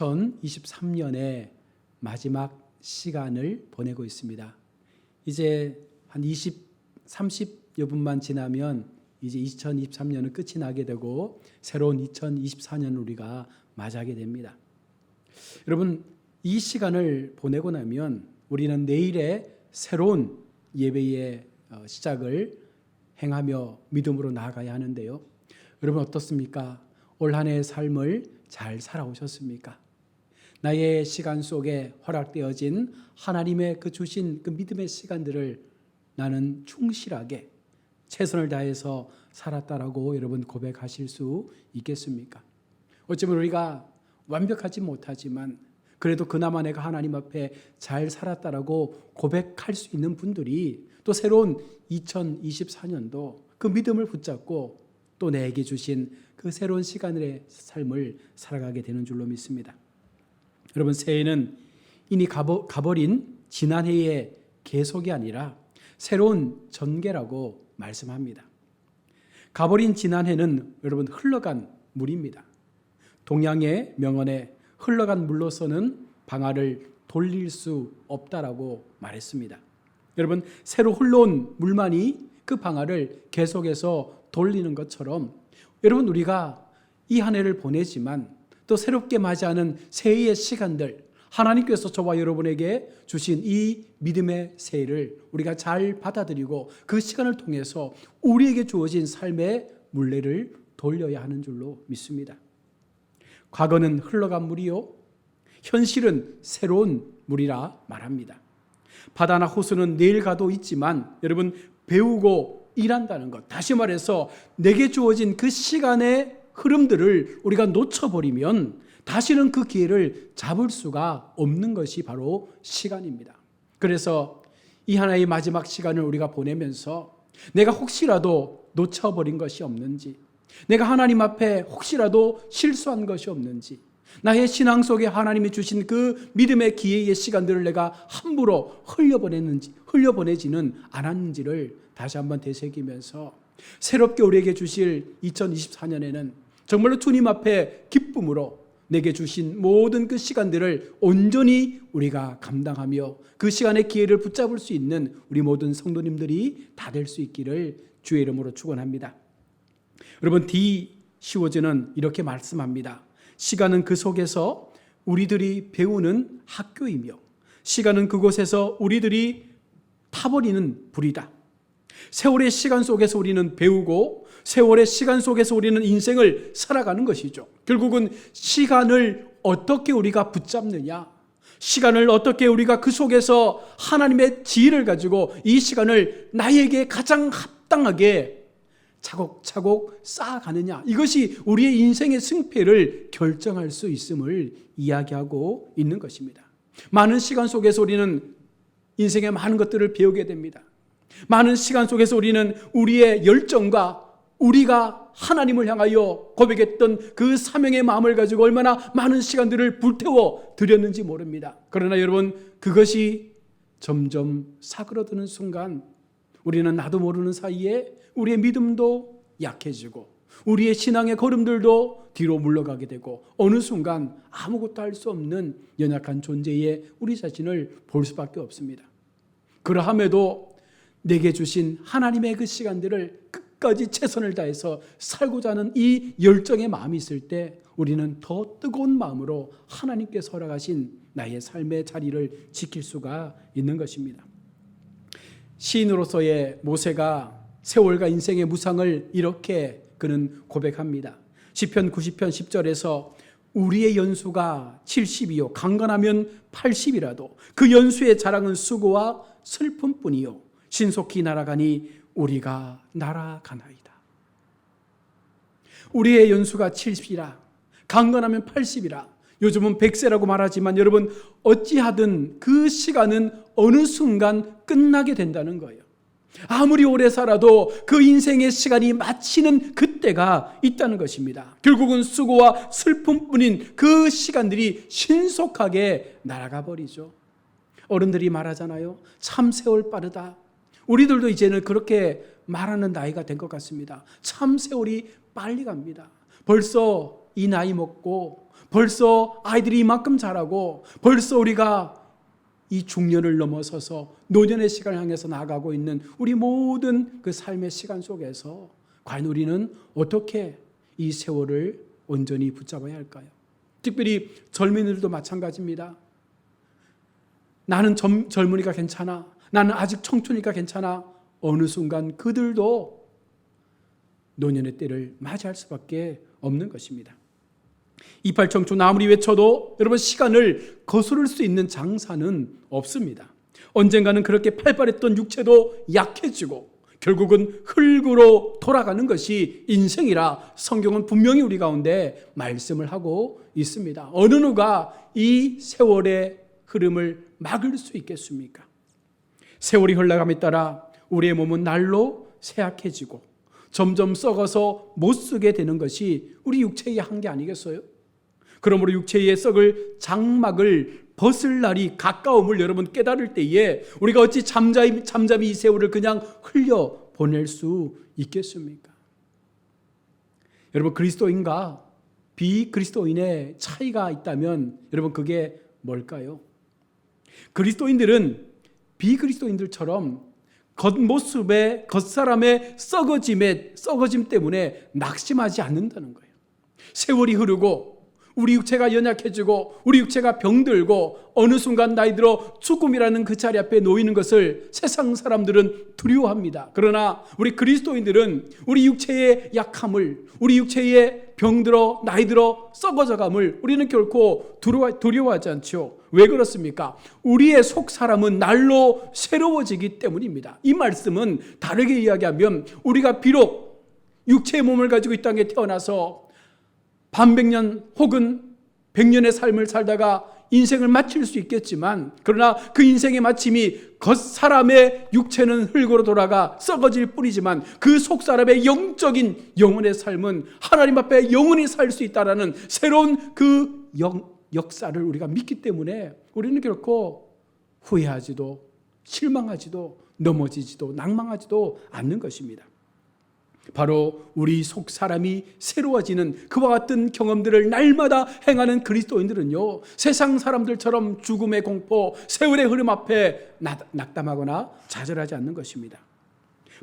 2023년의 마지막 시간을 보내고 있습니다. 이제 한 30여 분만 지나면 이제 2023년은 끝이 나게 되고 새로운 2024년을 우리가 맞이하게 됩니다. 여러분, 이 시간을 보내고 나면 우리는 내일의 새로운 예배의 시작을 행하며 믿음으로 나아가야 하는데요. 여러분 어떻습니까? 올 한 해의 삶을 잘 살아오셨습니까? 나의 시간 속에 허락되어진 하나님의 그 주신 그 믿음의 시간들을 나는 충실하게 최선을 다해서 살았다라고 여러분 고백하실 수 있겠습니까? 어쩌면 우리가 완벽하지 못하지만 그래도 그나마 내가 하나님 앞에 잘 살았다라고 고백할 수 있는 분들이 또 새로운 2024년도 그 믿음을 붙잡고 또 내게 주신 그 새로운 시간의 삶을 살아가게 되는 줄로 믿습니다. 여러분, 새해는 이미 가버린 지난해의 계속이 아니라 새로운 전개라고 말씀합니다. 가버린 지난해는 여러분 흘러간 물입니다. 동양의 명언에 흘러간 물로서는 방아를 돌릴 수 없다라고 말했습니다. 여러분, 새로 흘러온 물만이 그 방아를 계속해서 돌리는 것처럼 여러분, 우리가 이 한 해를 보내지만 또 새롭게 맞이하는 새해의 시간들, 하나님께서 저와 여러분에게 주신 이 믿음의 새해를 우리가 잘 받아들이고 그 시간을 통해서 우리에게 주어진 삶의 물레를 돌려야 하는 줄로 믿습니다. 과거는 흘러간 물이요, 현실은 새로운 물이라 말합니다. 바다나 호수는 내일 가도 있지만 여러분, 배우고 일한다는 것, 다시 말해서 내게 주어진 그 시간의 흐름들을 우리가 놓쳐버리면 다시는 그 기회를 잡을 수가 없는 것이 바로 시간입니다. 그래서 이 하나의 마지막 시간을 우리가 보내면서 내가 혹시라도 놓쳐버린 것이 없는지, 내가 하나님 앞에 혹시라도 실수한 것이 없는지, 나의 신앙 속에 하나님이 주신 그 믿음의 기회의 시간들을 내가 함부로 흘려보내지는 않았는지를 다시 한번 되새기면서 새롭게 우리에게 주실 2024년에는 정말로 주님 앞에 기쁨으로 내게 주신 모든 그 시간들을 온전히 우리가 감당하며 그 시간의 기회를 붙잡을 수 있는 우리 모든 성도님들이 다 될 수 있기를 주의 이름으로 축원합니다. 여러분, D.시워즈는 이렇게 말씀합니다. 시간은 그 속에서 우리들이 배우는 학교이며 시간은 그곳에서 우리들이 타버리는 불이다. 세월의 시간 속에서 우리는 배우고 세월의 시간 속에서 우리는 인생을 살아가는 것이죠. 결국은 시간을 어떻게 우리가 붙잡느냐, 시간을 어떻게 우리가 그 속에서 하나님의 지혜를 가지고 이 시간을 나에게 가장 합당하게 차곡차곡 쌓아가느냐, 이것이 우리의 인생의 승패를 결정할 수 있음을 이야기하고 있는 것입니다. 많은 시간 속에서 우리는 인생의 많은 것들을 배우게 됩니다. 많은 시간 속에서 우리는 우리의 열정과 우리가 하나님을 향하여 고백했던 그 사명의 마음을 가지고 얼마나 많은 시간들을 불태워 드렸는지 모릅니다. 그러나 여러분, 그것이 점점 사그러드는 순간 우리는 나도 모르는 사이에 우리의 믿음도 약해지고 우리의 신앙의 걸음들도 뒤로 물러가게 되고 어느 순간 아무것도 할 수 없는 연약한 존재의 우리 자신을 볼 수밖에 없습니다. 그러함에도 내게 주신 하나님의 그 시간들을 끝까지 최선을 다해서 살고자 하는 이 열정의 마음이 있을 때 우리는 더 뜨거운 마음으로 하나님께서 허락하신 나의 삶의 자리를 지킬 수가 있는 것입니다. 시인으로서의 모세가 세월과 인생의 무상을 이렇게 그는 고백합니다. 시편 90편 10절에서 우리의 연수가 70이요 강건하면 80이라도 그 연수의 자랑은 수고와 슬픔뿐이요 신속히 날아가니 우리가 날아가나이다. 우리의 연수가 70이라 강건하면 80이라 요즘은 100세라고 말하지만 여러분, 어찌하든 그 시간은 어느 순간 끝나게 된다는 거예요. 아무리 오래 살아도 그 인생의 시간이 마치는 그때가 있다는 것입니다. 결국은 수고와 슬픔뿐인 그 시간들이 신속하게 날아가 버리죠. 어른들이 말하잖아요. 참 세월 빠르다. 우리들도 이제는 그렇게 말하는 나이가 된 것 같습니다. 참 세월이 빨리 갑니다. 벌써 이 나이 먹고 벌써 아이들이 이만큼 자라고 벌써 우리가 이 중년을 넘어서서 노년의 시간을 향해서 나아가고 있는 우리 모든 그 삶의 시간 속에서 과연 우리는 어떻게 이 세월을 온전히 붙잡아야 할까요? 특별히 젊은이들도 마찬가지입니다. 나는 젊으니까 괜찮아. 나는 아직 청춘이니까 괜찮아. 어느 순간 그들도 노년의 때를 맞이할 수밖에 없는 것입니다. 이팔청춘 아무리 외쳐도 여러분 시간을 거스를 수 있는 장사는 없습니다. 언젠가는 그렇게 팔팔했던 육체도 약해지고 결국은 흙으로 돌아가는 것이 인생이라 성경은 분명히 우리 가운데 말씀을 하고 있습니다. 어느 누가 이 세월의 흐름을 막을 수 있겠습니까? 세월이 흘러감에 따라 우리의 몸은 날로 쇠약해지고 점점 썩어서 못 쓰게 되는 것이 우리 육체의 한계 아니겠어요? 그러므로 육체의 썩을 장막을 벗을 날이 가까움을 여러분 깨달을 때에 우리가 어찌 잠잠히 이 세월을 그냥 흘려 보낼 수 있겠습니까? 여러분, 그리스도인과 비그리스도인의 차이가 있다면 여러분 그게 뭘까요? 그리스도인들은 비그리스도인들처럼 겉모습의 겉사람의 썩어짐 때문에 낙심하지 않는다는 거예요. 세월이 흐르고 우리 육체가 연약해지고 우리 육체가 병들고 어느 순간 나이 들어 죽음이라는 그 자리 앞에 놓이는 것을 세상 사람들은 두려워합니다. 그러나 우리 그리스도인들은 우리 육체의 약함을, 우리 육체의 병들어 나이 들어 썩어져감을 우리는 결코 두려워하지 않죠. 왜 그렇습니까? 우리의 속 사람은 날로 새로워지기 때문입니다. 이 말씀은 다르게 이야기하면 우리가 비록 육체의 몸을 가지고 이 땅에 태어나서 반백년 혹은 백년의 삶을 살다가 인생을 마칠 수 있겠지만 그러나 그 인생의 마침이 겉사람의 육체는 흙으로 돌아가 썩어질 뿐이지만 그 속사람의 영적인 영혼의 삶은 하나님 앞에 영원히 살 수 있다라는 새로운 그 역사를 우리가 믿기 때문에 우리는 결코 후회하지도 실망하지도 넘어지지도 낭망하지도 않는 것입니다. 바로 우리 속 사람이 새로워지는 그와 같은 경험들을 날마다 행하는 그리스도인들은요, 세상 사람들처럼 죽음의 공포, 세월의 흐름 앞에 낙담하거나 좌절하지 않는 것입니다.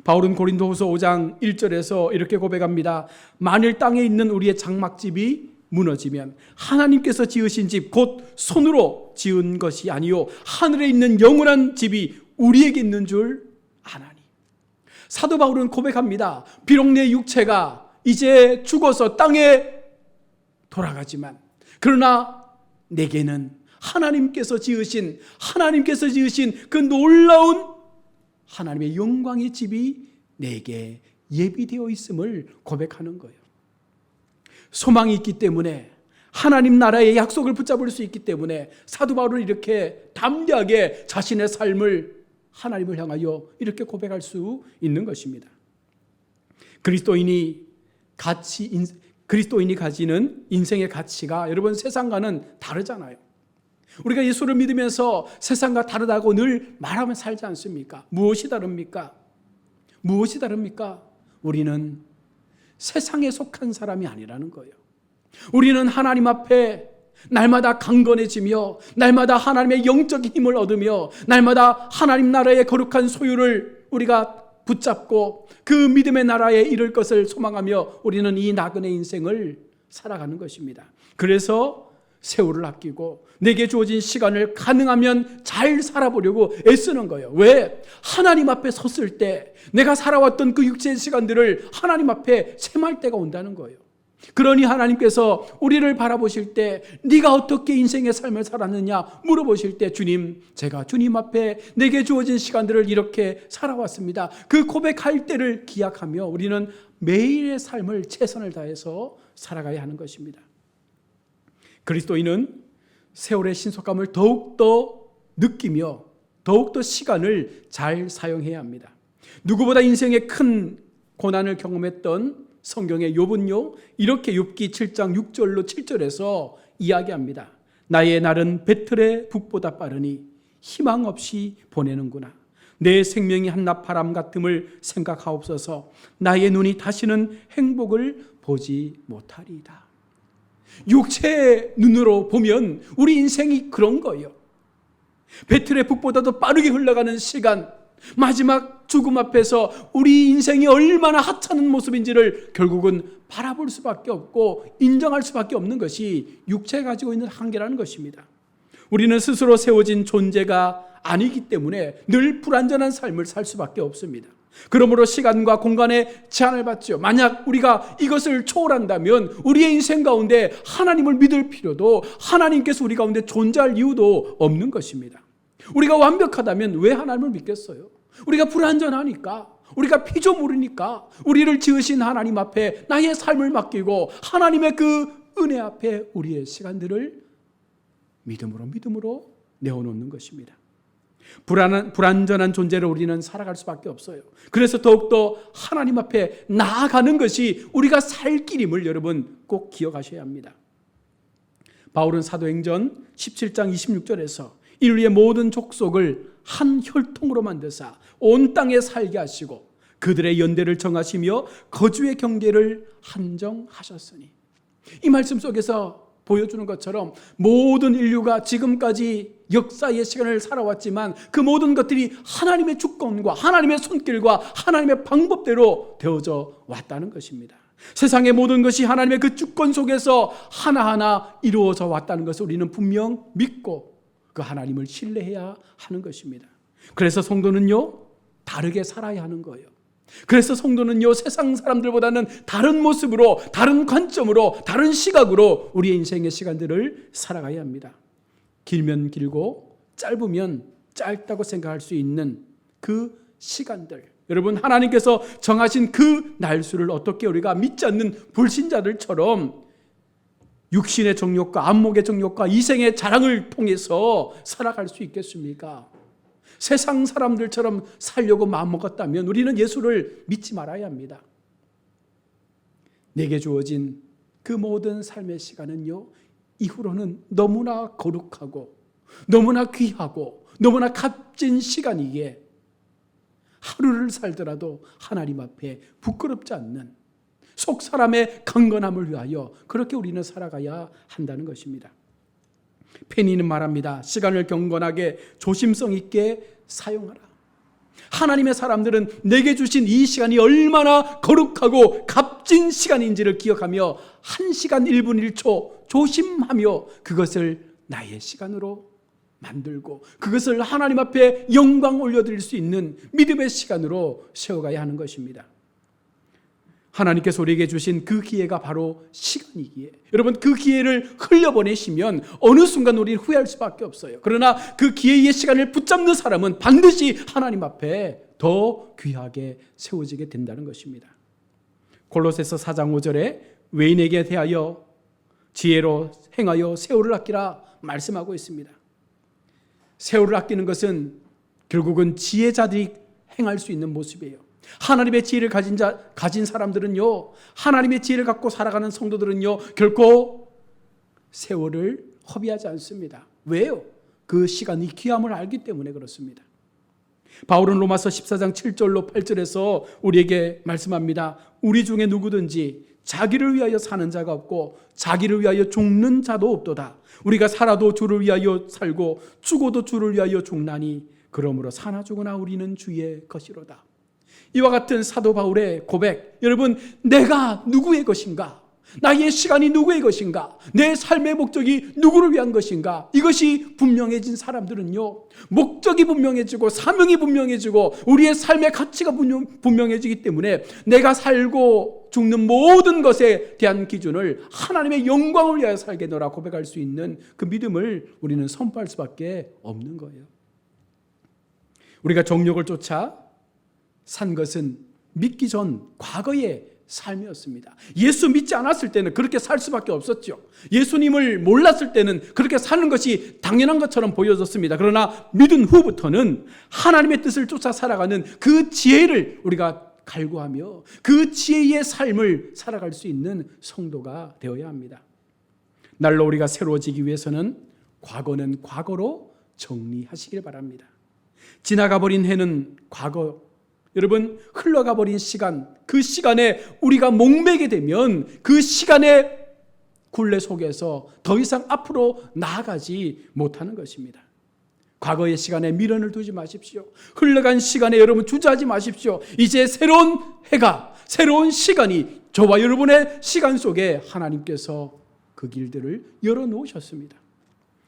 바울은 고린도후서 5장 1절에서 이렇게 고백합니다. 만일 땅에 있는 우리의 장막집이 무너지면 하나님께서 지으신 집 곧 손으로 지은 것이 아니요 하늘에 있는 영원한 집이 우리에게 있는 줄 아나니. 사도 바울은 고백합니다. 비록 내 육체가 이제 죽어서 땅에 돌아가지만 그러나 내게는 하나님께서 지으신 그 놀라운 하나님의 영광의 집이 내게 예비되어 있음을 고백하는 거예요. 소망이 있기 때문에 하나님 나라의 약속을 붙잡을 수 있기 때문에 사도 바울은 이렇게 담대하게 자신의 삶을 하나님을 향하여 이렇게 고백할 수 있는 것입니다. 그리스도인이 가지는 인생의 가치가 여러분 세상과는 다르잖아요. 우리가 예수를 믿으면서 세상과 다르다고 늘 말하며 살지 않습니까? 무엇이 다릅니까? 우리는 세상에 속한 사람이 아니라는 거예요. 우리는 하나님 앞에 날마다 강건해지며 날마다 하나님의 영적인 힘을 얻으며 날마다 하나님 나라의 거룩한 소유를 우리가 붙잡고 그 믿음의 나라에 이를 것을 소망하며 우리는 이 나그네 인생을 살아가는 것입니다. 그래서 세월을 아끼고 내게 주어진 시간을 가능하면 잘 살아보려고 애쓰는 거예요. 왜? 하나님 앞에 섰을 때 내가 살아왔던 그 육체의 시간들을 하나님 앞에 셈할 때가 온다는 거예요. 그러니 하나님께서 우리를 바라보실 때 네가 어떻게 인생의 삶을 살았느냐 물어보실 때 주님, 제가 주님 앞에 내게 주어진 시간들을 이렇게 살아왔습니다. 그 고백할 때를 기약하며 우리는 매일의 삶을 최선을 다해서 살아가야 하는 것입니다. 그리스도인은 세월의 신속함을 더욱더 느끼며 더욱더 시간을 잘 사용해야 합니다. 누구보다 인생의 큰 고난을 경험했던 성경의 욥은요 이렇게 욥기 7장 6절로 7절에서 이야기합니다. 나의 날은 배틀의 북보다 빠르니 희망 없이 보내는구나. 내 생명이 한낱 바람 같음을 생각하옵소서. 나의 눈이 다시는 행복을 보지 못하리이다. 육체의 눈으로 보면 우리 인생이 그런 거예요. 배틀의 북보다도 빠르게 흘러가는 시간, 마지막 죽음 앞에서 우리 인생이 얼마나 하찮은 모습인지를 결국은 바라볼 수밖에 없고 인정할 수밖에 없는 것이 육체가 가지고 있는 한계라는 것입니다. 우리는 스스로 세워진 존재가 아니기 때문에 늘 불완전한 삶을 살 수밖에 없습니다. 그러므로 시간과 공간에 제한을 받죠. 만약 우리가 이것을 초월한다면 우리의 인생 가운데 하나님을 믿을 필요도, 하나님께서 우리 가운데 존재할 이유도 없는 것입니다. 우리가 완벽하다면 왜 하나님을 믿겠어요? 우리가 불완전하니까, 우리가 피조물이니까 우리를 지으신 하나님 앞에 나의 삶을 맡기고 하나님의 그 은혜 앞에 우리의 시간들을 믿음으로 내어놓는 것입니다. 불완전한 존재로 우리는 살아갈 수밖에 없어요. 그래서 더욱더 하나님 앞에 나아가는 것이 우리가 살 길임을 여러분 꼭 기억하셔야 합니다. 바울은 사도행전 17장 26절에서 인류의 모든 족속을 한 혈통으로 만드사 온 땅에 살게 하시고 그들의 연대를 정하시며 거주의 경계를 한정하셨으니, 이 말씀 속에서 보여주는 것처럼 모든 인류가 지금까지 역사의 시간을 살아왔지만 그 모든 것들이 하나님의 주권과 하나님의 손길과 하나님의 방법대로 되어져 왔다는 것입니다. 세상의 모든 것이 하나님의 그 주권 속에서 하나하나 이루어져 왔다는 것을 우리는 분명 믿고 그 하나님을 신뢰해야 하는 것입니다. 그래서 성도는요, 다르게 살아야 하는 거예요. 그래서 성도는요, 세상 사람들보다는 다른 모습으로, 다른 관점으로, 다른 시각으로 우리의 인생의 시간들을 살아가야 합니다. 길면 길고 짧으면 짧다고 생각할 수 있는 그 시간들, 여러분, 하나님께서 정하신 그 날수를 어떻게 우리가 믿지 않는 불신자들처럼 육신의 정욕과 안목의 정욕과 이생의 자랑을 통해서 살아갈 수 있겠습니까? 세상 사람들처럼 살려고 마음먹었다면 우리는 예수를 믿지 말아야 합니다. 내게 주어진 그 모든 삶의 시간은요, 이후로는 너무나 거룩하고 너무나 귀하고 너무나 값진 시간이기에 하루를 살더라도 하나님 앞에 부끄럽지 않는 속 사람의 강건함을 위하여 그렇게 우리는 살아가야 한다는 것입니다. 페니는 말합니다. 시간을 경건하게 조심성 있게 사용하라. 하나님의 사람들은 내게 주신 이 시간이 얼마나 거룩하고 값진 시간인지를 기억하며 1시간 1분 1초 조심하며 그것을 나의 시간으로 만들고 그것을 하나님 앞에 영광 올려드릴 수 있는 믿음의 시간으로 세워가야 하는 것입니다. 하나님께서 우리에게 주신 그 기회가 바로 시간이기에, 여러분, 그 기회를 흘려보내시면 어느 순간 우리는 후회할 수밖에 없어요. 그러나 그 기회의 시간을 붙잡는 사람은 반드시 하나님 앞에 더 귀하게 세워지게 된다는 것입니다. 골로새서 4장 5절에 외인에게 대하여 지혜로 행하여 세월을 아끼라 말씀하고 있습니다. 세월을 아끼는 것은 결국은 지혜자들이 행할 수 있는 모습이에요. 하나님의 지혜를 가진 사람들은요, 하나님의 지혜를 갖고 살아가는 성도들은요, 결코 세월을 허비하지 않습니다. 왜요? 그 시간이 귀함을 알기 때문에 그렇습니다. 바울은 로마서 14장 7절로 8절에서 우리에게 말씀합니다. 우리 중에 누구든지 자기를 위하여 사는 자가 없고 자기를 위하여 죽는 자도 없도다. 우리가 살아도 주를 위하여 살고 죽어도 주를 위하여 죽나니 그러므로 사나 죽으나 우리는 주의 것이로다. 이와 같은 사도 바울의 고백, 여러분, 내가 누구의 것인가? 나의 시간이 누구의 것인가? 내 삶의 목적이 누구를 위한 것인가? 이것이 분명해진 사람들은요, 목적이 분명해지고 사명이 분명해지고 우리의 삶의 가치가 분명해지기 때문에 내가 살고 죽는 모든 것에 대한 기준을 하나님의 영광을 위하여 살겠노라 고백할 수 있는 그 믿음을 우리는 선포할 수밖에 없는 거예요. 우리가 정욕을 쫓아 산 것은 믿기 전 과거의 삶이었습니다. 예수 믿지 않았을 때는 그렇게 살 수밖에 없었죠. 예수님을 몰랐을 때는 그렇게 사는 것이 당연한 것처럼 보여졌습니다. 그러나 믿은 후부터는 하나님의 뜻을 쫓아 살아가는 그 지혜를 우리가 갈구하며 그 지혜의 삶을 살아갈 수 있는 성도가 되어야 합니다. 날로 우리가 새로워지기 위해서는 과거는 과거로 정리하시길 바랍니다. 지나가 버린 해는 과거, 여러분, 흘러가 버린 시간, 그 시간에 우리가 목매게 되면 그 시간에 굴레 속에서 더 이상 앞으로 나아가지 못하는 것입니다. 과거의 시간에 미련을 두지 마십시오. 흘러간 시간에 여러분 주저하지 마십시오. 이제 새로운 해가, 새로운 시간이 저와 여러분의 시간 속에 하나님께서 그 길들을 열어놓으셨습니다.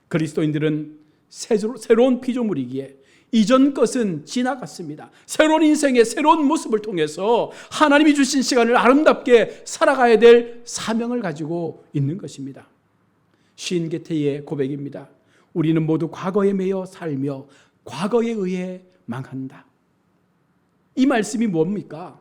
그리스도인들은 새로운 피조물이기에 이전 것은 지나갔습니다. 새로운 인생의 새로운 모습을 통해서 하나님이 주신 시간을 아름답게 살아가야 될 사명을 가지고 있는 것입니다. 시인 게테의 고백입니다. 우리는 모두 과거에 매여 살며 과거에 의해 망한다. 이 말씀이 뭡니까?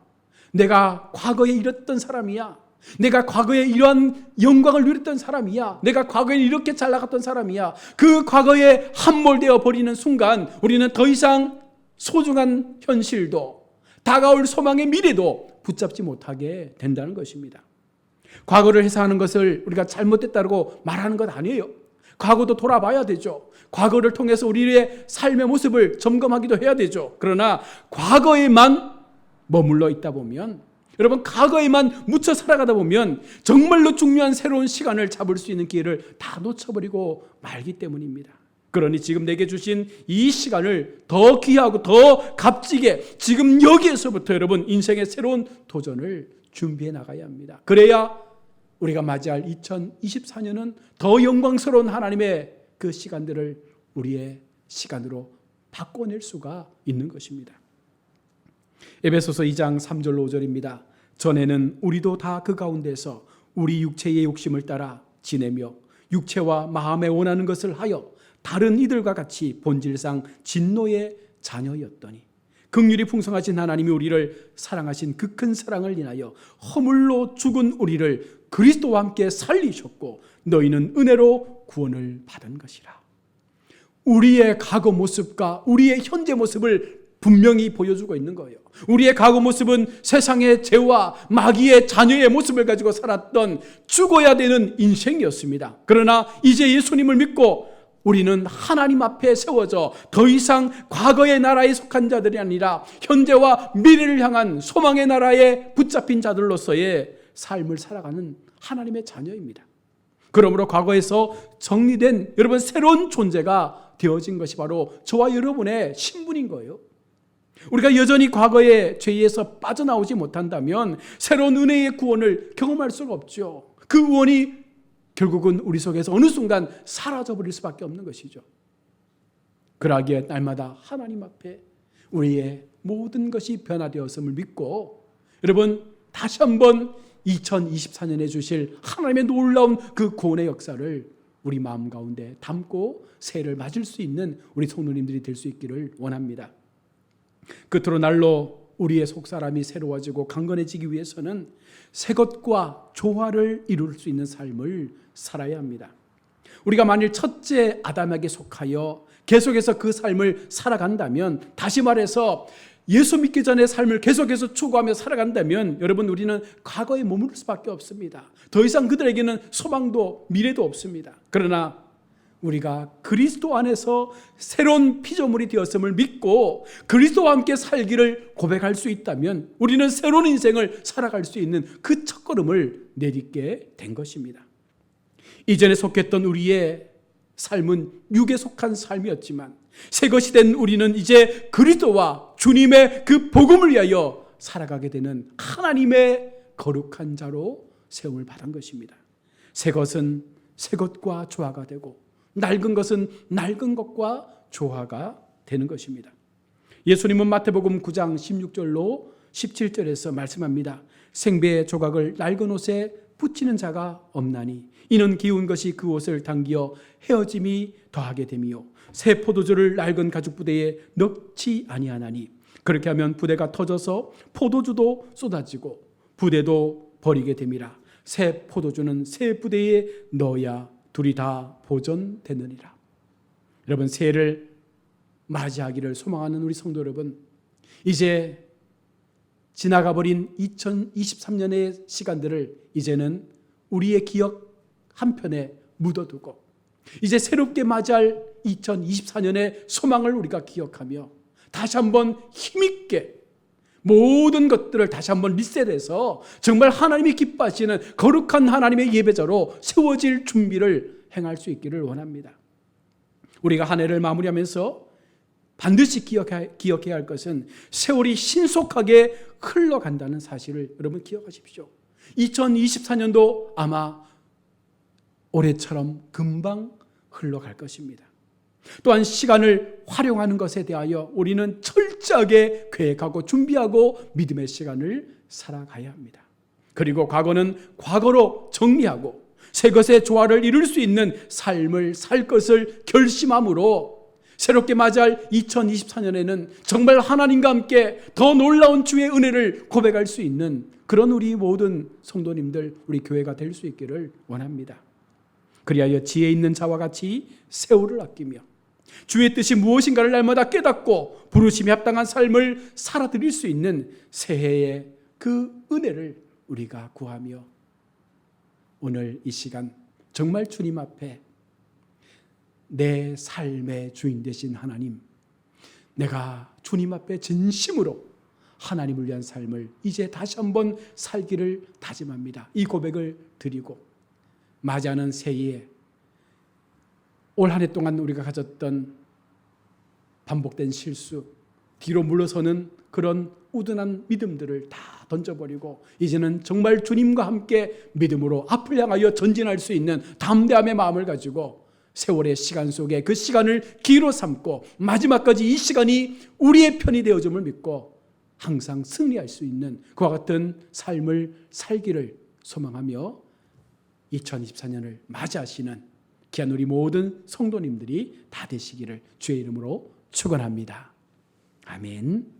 내가 과거에 이랬던 사람이야. 내가 과거에 이러한 영광을 누렸던 사람이야. 내가 과거에 이렇게 잘 나갔던 사람이야. 그 과거에 함몰되어 버리는 순간 우리는 더 이상 소중한 현실도 다가올 소망의 미래도 붙잡지 못하게 된다는 것입니다. 과거를 해석하는 것을 우리가 잘못됐다고 말하는 것 아니에요. 과거도 돌아봐야 되죠. 과거를 통해서 우리의 삶의 모습을 점검하기도 해야 되죠. 그러나 과거에만 머물러 있다 보면, 여러분 과거에만 묻혀 살아가다 보면 정말로 중요한 새로운 시간을 잡을 수 있는 기회를 다 놓쳐버리고 말기 때문입니다. 그러니 지금 내게 주신 이 시간을 더 귀하고 더 값지게 지금 여기에서부터 여러분 인생의 새로운 도전을 준비해 나가야 합니다. 그래야 우리가 맞이할 2024년은 더 영광스러운 하나님의 그 시간들을 우리의 시간으로 바꿔낼 수가 있는 것입니다. 에베소서 2장 3절로 5절입니다. 전에는 우리도 다 그 가운데서 우리 육체의 욕심을 따라 지내며 육체와 마음에 원하는 것을 하여 다른 이들과 같이 본질상 진노의 자녀였더니 긍휼이 풍성하신 하나님이 우리를 사랑하신 그 큰 사랑을 인하여 허물로 죽은 우리를 그리스도와 함께 살리셨고 너희는 은혜로 구원을 받은 것이라. 우리의 과거 모습과 우리의 현재 모습을 분명히 보여주고 있는 거예요. 우리의 과거 모습은 세상의 죄와 마귀의 자녀의 모습을 가지고 살았던 죽어야 되는 인생이었습니다. 그러나 이제 예수님을 믿고 우리는 하나님 앞에 세워져 더 이상 과거의 나라에 속한 자들이 아니라 현재와 미래를 향한 소망의 나라에 붙잡힌 자들로서의 삶을 살아가는 하나님의 자녀입니다. 그러므로 과거에서 정리된 여러분 새로운 존재가 되어진 것이 바로 저와 여러분의 신분인 거예요. 우리가 여전히 과거의 죄에서 빠져나오지 못한다면 새로운 은혜의 구원을 경험할 수가 없죠. 그 구원이 결국은 우리 속에서 어느 순간 사라져버릴 수밖에 없는 것이죠. 그러기에 날마다 하나님 앞에 우리의 모든 것이 변화되었음을 믿고 여러분 다시 한번 2024년에 주실 하나님의 놀라운 그 구원의 역사를 우리 마음 가운데 담고 새해를 맞을 수 있는 우리 성도님들이 될 수 있기를 원합니다. 끝으로 날로 우리의 속사람이 새로워지고 강건해지기 위해서는 새 것과 조화를 이룰 수 있는 삶을 살아야 합니다. 우리가 만일 첫째 아담에게 속하여 계속해서 그 삶을 살아간다면, 다시 말해서 예수 믿기 전의 삶을 계속해서 추구하며 살아간다면 여러분 우리는 과거에 머무를 수밖에 없습니다. 더 이상 그들에게는 소망도 미래도 없습니다. 그러나 우리가 그리스도 안에서 새로운 피조물이 되었음을 믿고 그리스도와 함께 살기를 고백할 수 있다면 우리는 새로운 인생을 살아갈 수 있는 그 첫걸음을 내딛게 된 것입니다. 이전에 속했던 우리의 삶은 육에 속한 삶이었지만 새 것이 된 우리는 이제 그리스도와 주님의 그 복음을 위하여 살아가게 되는 하나님의 거룩한 자로 세움을 받은 것입니다. 새 것은 새 것과 조화가 되고 낡은 것은 낡은 것과 조화가 되는 것입니다. 예수님은 마태복음 9장 16절로 17절에서 말씀합니다. 생배의 조각을 낡은 옷에 붙이는 자가 없나니 이는 기운 것이 그 옷을 당기어 헤어짐이 더하게 되며 새 포도주를 낡은 가죽 부대에 넣지 아니하나니 그렇게 하면 부대가 터져서 포도주도 쏟아지고 부대도 버리게 됨이라. 새 포도주는 새 부대에 넣어야 둘이 다 보존되느니라. 여러분 새해를 맞이하기를 소망하는 우리 성도 여러분, 이제 지나가버린 2023년의 시간들을 이제는 우리의 기억 한편에 묻어두고 이제 새롭게 맞이할 2024년의 소망을 우리가 기억하며 다시 한번 힘있게 모든 것들을 다시 한번 리셋해서 정말 하나님이 기뻐하시는 거룩한 하나님의 예배자로 세워질 준비를 행할 수 있기를 원합니다. 우리가 한 해를 마무리하면서 반드시 기억해야 할 것은 세월이 신속하게 흘러간다는 사실을 여러분 기억하십시오. 2024년도 아마 올해처럼 금방 흘러갈 것입니다. 또한 시간을 활용하는 것에 대하여 우리는 철저하게 계획하고 준비하고 믿음의 시간을 살아가야 합니다. 그리고 과거는 과거로 정리하고 새 것의 조화를 이룰 수 있는 삶을 살 것을 결심함으로 새롭게 맞이할 2024년에는 정말 하나님과 함께 더 놀라운 주의 은혜를 고백할 수 있는 그런 우리 모든 성도님들, 우리 교회가 될 수 있기를 원합니다. 그리하여 지혜 있는 자와 같이 세월을 아끼며 주의 뜻이 무엇인가를 날마다 깨닫고 부르심에 합당한 삶을 살아드릴 수 있는 새해의 그 은혜를 우리가 구하며 오늘 이 시간 정말 주님 앞에 내 삶의 주인 되신 하나님, 내가 주님 앞에 진심으로 하나님을 위한 삶을 이제 다시 한번 살기를 다짐합니다. 이 고백을 드리고 맞이하는 새해에 올 한 해 동안 우리가 가졌던 반복된 실수, 뒤로 물러서는 그런 우둔한 믿음들을 다 던져버리고 이제는 정말 주님과 함께 믿음으로 앞을 향하여 전진할 수 있는 담대함의 마음을 가지고 세월의 시간 속에 그 시간을 기로 삼고 마지막까지 이 시간이 우리의 편이 되어줌을 믿고 항상 승리할 수 있는 그와 같은 삶을 살기를 소망하며 2024년을 맞이하시는 귀한 우리 모든 성도님들이 다 되시기를 주의 이름으로 축원합니다. 아멘.